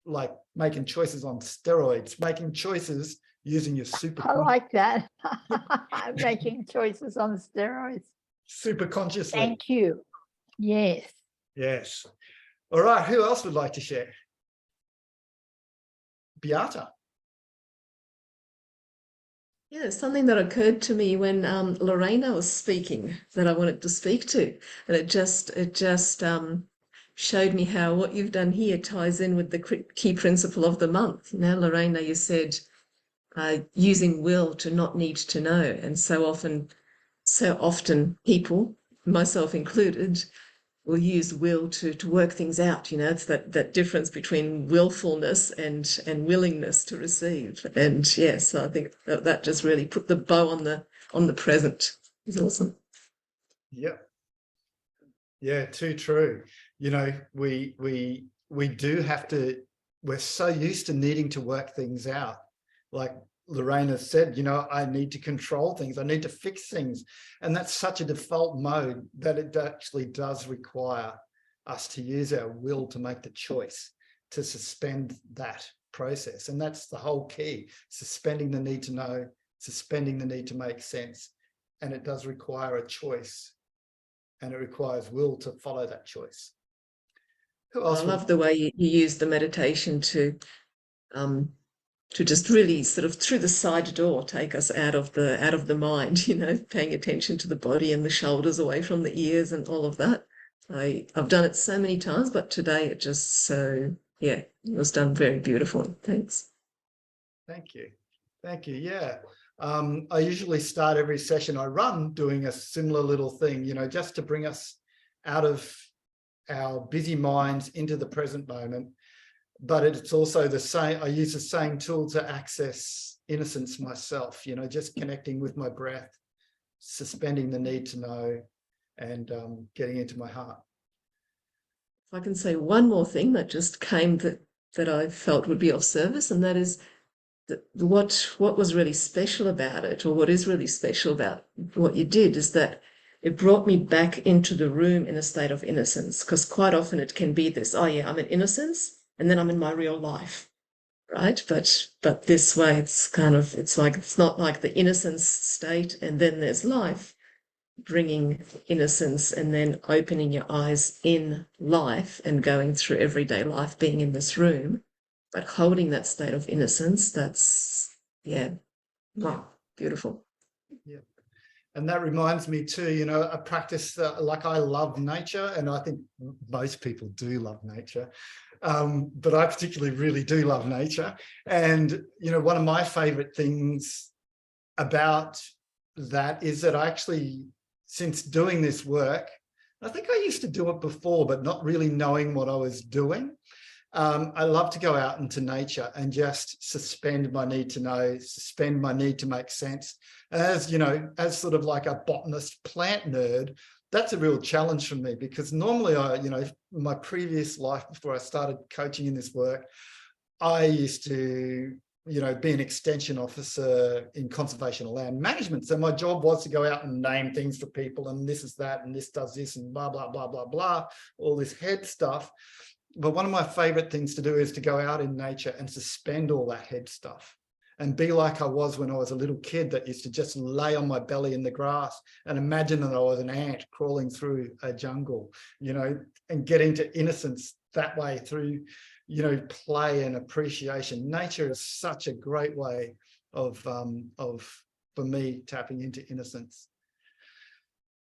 like making choices on steroids, making choices using your super. I like that. Making choices on steroids. Super consciously. Thank you. Yes. Yes. All right. Who else would like to share? Beata. Yeah, something that occurred to me when Lorena was speaking that I wanted to speak to, and it just showed me how what you've done here ties in with the key principle of the month. Now, Lorena, you said using will to not need to know, and so often people, myself included, will use will to work things out. It's that difference between willfulness and willingness to receive. And yes, I think that just really put the bow on the present. It's awesome. Yeah, too true. We do have to, we're so used to needing to work things out. Like Lorena said, I need to control things, I need to fix things. And that's such a default mode that it actually does require us to use our will to make the choice, to suspend that process. And that's the whole key, suspending the need to know, suspending the need to make sense. And it does require a choice, and it requires will to follow that choice. Who else? I love the way you use the meditation to just really sort of through the side door take us out of the mind, paying attention to the body and the shoulders away from the ears and all of that. I've done it so many times, but today it just it was done very beautiful. Thanks. Thank you. Yeah. I usually start every session I run doing a similar little thing, just to bring us out of our busy minds into the present moment. But it's also the same, I use the same tool to access innocence myself, just connecting with my breath, suspending the need to know, and getting into my heart. If I can say one more thing that just came that I felt would be of service, and that is that what was really special about it, or what is really special about what you did, is that it brought me back into the room in a state of innocence. Because quite often it can be this, oh yeah, I'm in innocence, and then I'm in my real life, right? But this way, it's not like the innocence state and then there's life. bringing innocence and then opening your eyes in life and going through everyday life, being in this room, but holding that state of innocence, that's, yeah, wow, beautiful. Yeah. And that reminds me too, you know, a practice like I love nature, and I think most people do love nature, but I particularly really do love nature. And, you know, one of my favorite things about that is that I actually, since doing this work, I think I used to do it before, but not really knowing what I was doing. I love to go out into nature and just suspend my need to know, suspend my need to make sense. As you know, as sort of like a botanist plant nerd, that's a real challenge for me, because normally you know, my previous life before I started coaching in this work, I used to, you know, be an extension officer in conservation and land management. So my job was to go out and name things for people, and this is that, and this does this, and blah, blah, blah, blah, blah, all this head stuff. But one of my favorite things to do is to go out in nature and suspend all that head stuff and be like I was when I was a little kid that used to just lay on my belly in the grass and imagine that I was an ant crawling through a jungle, you know, and get into innocence that way through, you know, play and appreciation. Nature is such a great way of for me, tapping into innocence.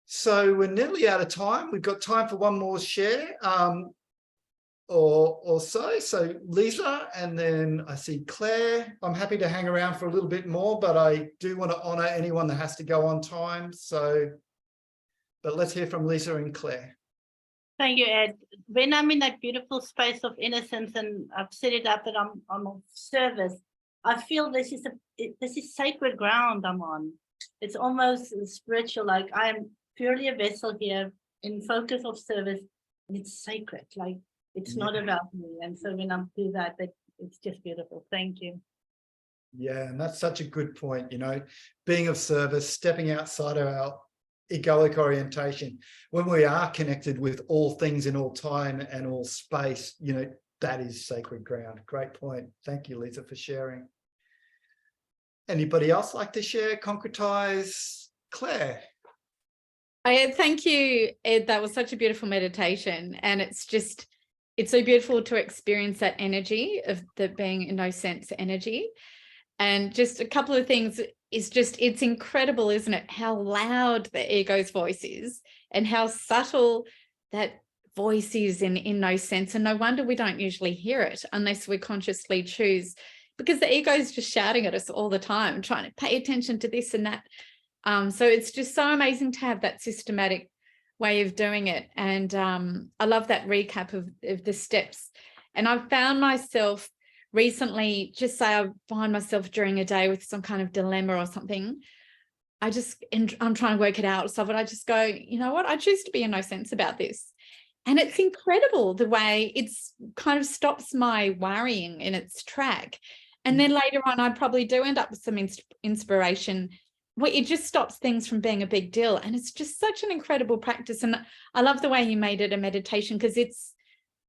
So we're nearly out of time. We've got time for one more share. Or so. So Lisa, and then I see Claire. I'm happy to hang around for a little bit more, but I do want to honour anyone that has to go on time. So, but let's hear from Lisa and Claire. Thank you, Ed. When I'm in that beautiful space of innocence and I've set it up and I'm of service, I feel this is sacred ground I'm on. It's almost spiritual, like I'm purely a vessel here in focus of service, and it's sacred, like it's not about me. And so when I do that, it's just beautiful. Thank you. Yeah, and that's such a good point, you know, being of service, stepping outside of our egoic orientation. When we are connected with all things in all time and all space, you know, that is sacred ground. Great point. Thank you, Lisa, for sharing. Anybody else like to share, concretize? Claire. Thank you, Ed. That was such a beautiful meditation. And it's so beautiful to experience that energy of the being in no sense energy. And just a couple of things is it's incredible, isn't it? How loud the ego's voice is and how subtle that voice is in no sense. And no wonder we don't usually hear it unless we consciously choose, because the ego is just shouting at us all the time, trying to pay attention to this and that. So it's just so amazing to have that systematic way of doing it. And I love that recap of the steps. And I've found myself recently, just say I find myself during a day with some kind of dilemma or something, I'm trying to work it out. So, but I just go, you know what? I choose to be in no sense about this. And it's incredible the way it's kind of stops my worrying in its track. And then later on, I probably do end up with some inspiration. It just stops things from being a big deal. And it's just such an incredible practice. And I love the way you made it a meditation, because it's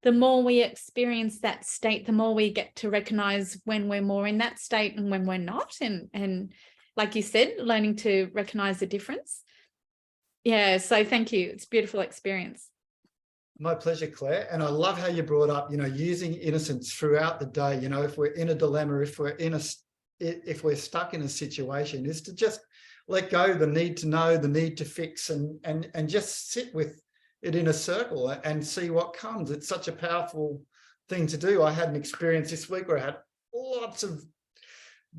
the more we experience that state, the more we get to recognize when we're more in that state and when we're not. And like you said, learning to recognize the difference. Yeah, so thank you. It's a beautiful experience. My pleasure, Claire. And I love how you brought up, you know, using innocence throughout the day. You know, if we're in a dilemma, if we're stuck in a situation, is to just let go the need to know, the need to fix, and just sit with it in a circle and see what comes. It's such a powerful thing to do. I had an experience this week where I had lots of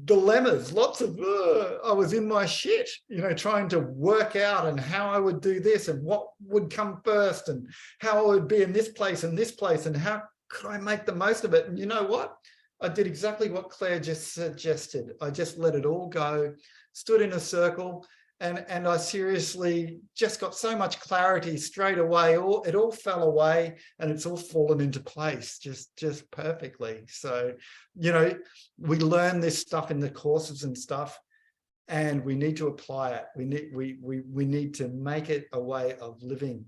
dilemmas, I was in my shit, you know, trying to work out and how I would do this and what would come first and how I would be in this place and how could I make the most of it. And you know what? I did exactly what Claire just suggested. I just let it all go, stood in a circle, and I seriously just got so much clarity straight away. It all fell away and it's all fallen into place just perfectly. So, you know, we learn this stuff in the courses and stuff, and we need to apply it. We need to make it a way of living.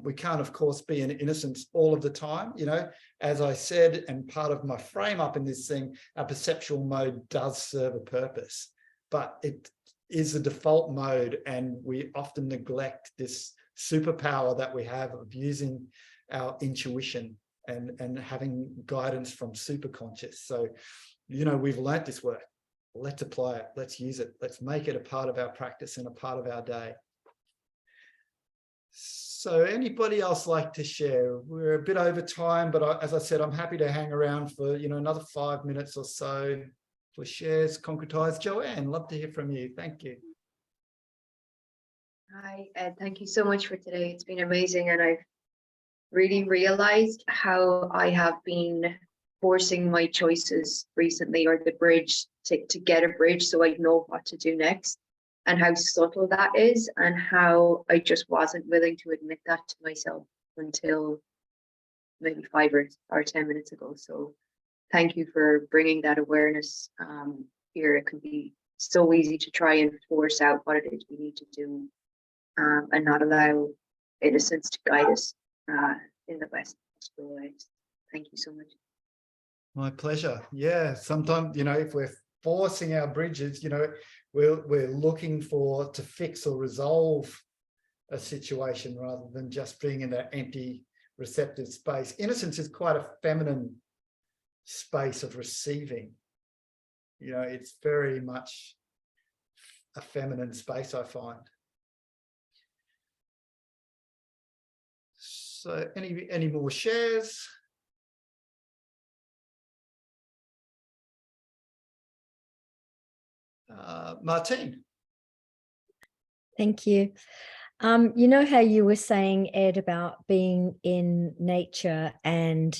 We can't, of course, be in innocence all of the time. You know, as I said, and part of my frame up in this thing, our perceptual mode does serve a purpose, but is the default mode, and we often neglect this superpower that we have of using our intuition and having guidance from superconscious. So, you know, we've learnt this work. Let's apply it. Let's use it. Let's make it a part of our practice and a part of our day. So anybody else like to share? We're a bit over time, but as I said, I'm happy to hang around for, you know, another 5 minutes or so for shares, concretize. Joanne, love to hear from you. Thank you. Hi, Ed. Thank you so much for today. It's been amazing, and I've really realized how I have been forcing my choices recently, or the bridge to get a bridge so I know what to do next, and how subtle that is, and how I just wasn't willing to admit that to myself until maybe 5 or 10 minutes ago. So thank you for bringing that awareness here. It can be so easy to try and force out what it is we need to do, and not allow innocence to guide us in the best possible ways. Thank you so much. My pleasure. Yeah, sometimes, you know, if we're forcing our bridges, you know, we're looking to fix or resolve a situation rather than just being in that empty receptive space. Innocence is quite a feminine space of receiving. You know, it's very much a feminine space, I find. So any more shares? Martine. Thank you. You know how you were saying, Ed, about being in nature and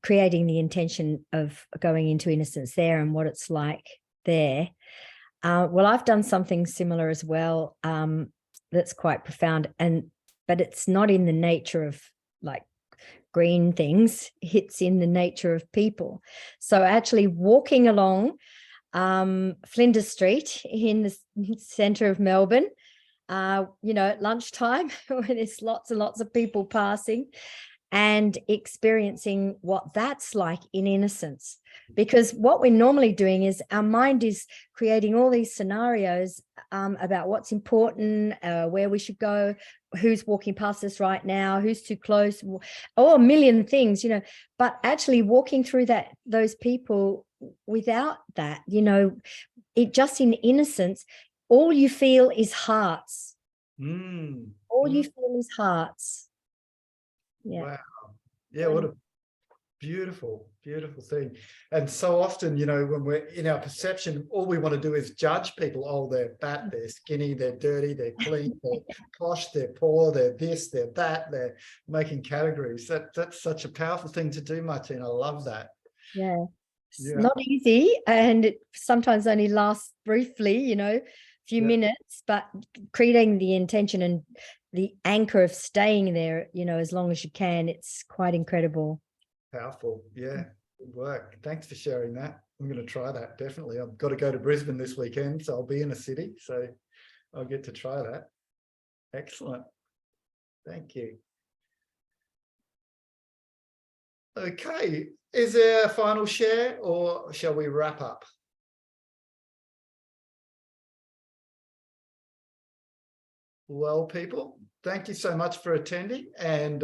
creating the intention of going into innocence there and what it's like there. Well, I've done something similar as well. That's quite profound, but it's not in the nature of like green things. It's in the nature of people. So actually walking along Flinders Street in the centre of Melbourne, you know, at lunchtime when there's lots and lots of people passing, and experiencing what that's like in innocence. Because what we're normally doing is our mind is creating all these scenarios about what's important, where we should go, who's walking past us right now, who's too close, a million things, you know. But actually walking through those people without that, you know, it just in innocence, all you feel is hearts. All you feel is hearts. Yeah. Wow. Yeah, what a beautiful, beautiful thing. And so often, you know, when we're in our perception, all we want to do is judge people. Oh, they're fat, they're skinny, they're dirty, they're clean, they're posh, they're poor, they're this, they're that. They're making categories. That's such a powerful thing to do, Martine. I love that. Yeah. It's not easy, and it sometimes only lasts briefly, you know, a few minutes, but creating the intention and the anchor of staying there, you know, as long as you can, it's quite incredible. Powerful. Yeah, good work. Thanks for sharing that. I'm going to try that, definitely. I've got to go to Brisbane this weekend, so I'll be in a city, so I'll get to try that. Excellent. Thank you. Okay, is there a final share, or shall we wrap up? Well, people, thank you so much for attending. And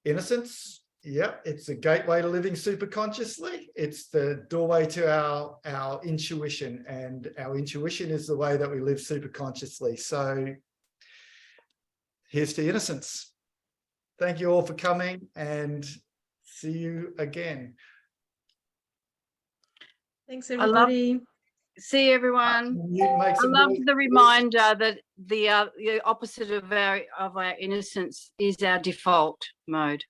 innocence, yeah, it's a gateway to living super consciously. It's the doorway to our intuition, and our intuition is the way that we live super consciously. So here's to innocence. Thank you all for coming, and see you again. Thanks, everybody. See everyone. I love the reminder that the opposite of our innocence is our default mode.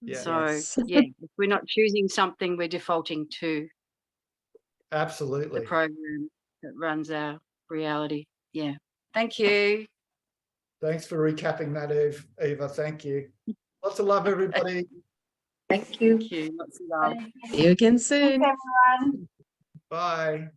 Yeah. So yeah, if we're not choosing something, we're defaulting to absolutely the program that runs our reality. Yeah. Thank you. Thanks for recapping that, Eva. Thank you. Lots of love, everybody. Thank you. Thank you. Lots of love. See you again soon. Thanks, everyone. Bye.